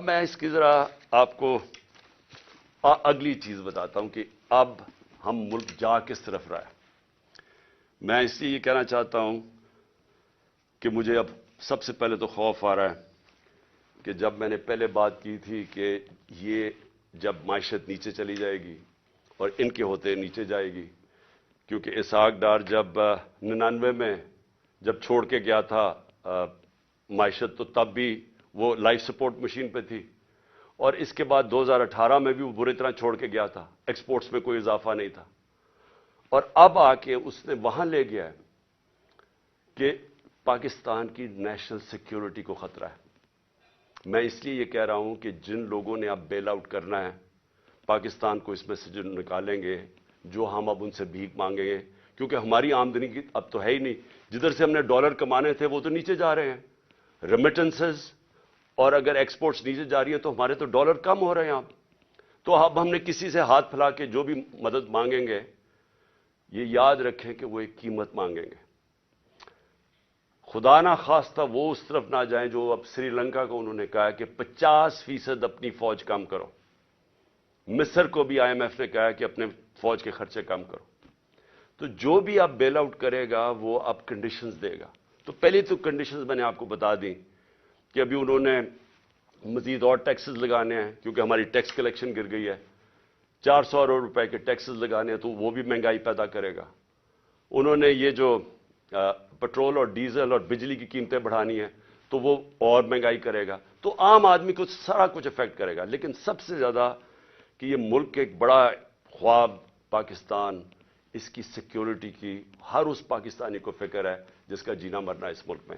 میں اس کی ذرا آپ کو اگلی چیز بتاتا ہوں کہ اب ہم ملک جا کس طرف رہا ہے۔ میں اس لیے یہ کہنا چاہتا ہوں کہ مجھے اب سب سے پہلے تو خوف آ رہا ہے کہ جب میں نے پہلے بات کی تھی کہ یہ جب معیشت نیچے چلی جائے گی اور ان کے ہوتے نیچے جائے گی، کیونکہ اسحاق ڈار جب 99 میں جب چھوڑ کے گیا تھا معیشت، تو تب بھی وہ لائف سپورٹ مشین پہ تھی، اور اس کے بعد 2018 میں بھی وہ بری طرح چھوڑ کے گیا تھا، ایکسپورٹس میں کوئی اضافہ نہیں تھا، اور اب آ کے اس نے وہاں لے گیا ہے کہ پاکستان کی نیشنل سیکیورٹی کو خطرہ ہے۔ میں اس لیے یہ کہہ رہا ہوں کہ جن لوگوں نے اب بیل آؤٹ کرنا ہے پاکستان کو، اس میں سے جو نکالیں گے، جو ہم اب ان سے بھیک مانگیں گے، کیونکہ ہماری آمدنی کی اب تو ہے ہی نہیں، جدھر سے ہم نے ڈالر کمانے تھے وہ تو نیچے جا رہے ہیں، ریمیٹنسز، اور اگر ایکسپورٹس نیچے جا رہی ہے تو ہمارے تو ڈالر کم ہو رہے ہیں اب۔ تو اب ہم نے کسی سے ہاتھ پھیلا کے جو بھی مدد مانگیں گے، یہ یاد رکھیں کہ وہ ایک قیمت مانگیں گے۔ خدا نہ خواستہ وہ اس طرف نہ جائیں جو اب سری لنکا کو انہوں نے کہا کہ 50% اپنی فوج کم کرو۔ مصر کو بھی IMF نے کہا کہ اپنے فوج کے خرچے کم کرو۔ تو جو بھی اب بیل آؤٹ کرے گا وہ اب کنڈیشنز دے گا۔ تو پہلی تو کنڈیشنز میں نے آپ کو بتا دیں کہ ابھی انہوں نے مزید اور ٹیکسز لگانے ہیں، کیونکہ ہماری ٹیکس کلیکشن گر گئی ہے، 400 ارب روپے کے ٹیکسز لگانے ہیں، تو وہ بھی مہنگائی پیدا کرے گا۔ انہوں نے یہ جو پٹرول اور ڈیزل اور بجلی کی قیمتیں بڑھانی ہیں تو وہ اور مہنگائی کرے گا، تو عام آدمی کو سارا کچھ افیکٹ کرے گا۔ لیکن سب سے زیادہ کہ یہ ملک ایک بڑا خواب پاکستان، اس کی سیکیورٹی کی ہر اس پاکستانی کو فکر ہے جس کا جینا مرنا اس ملک میں۔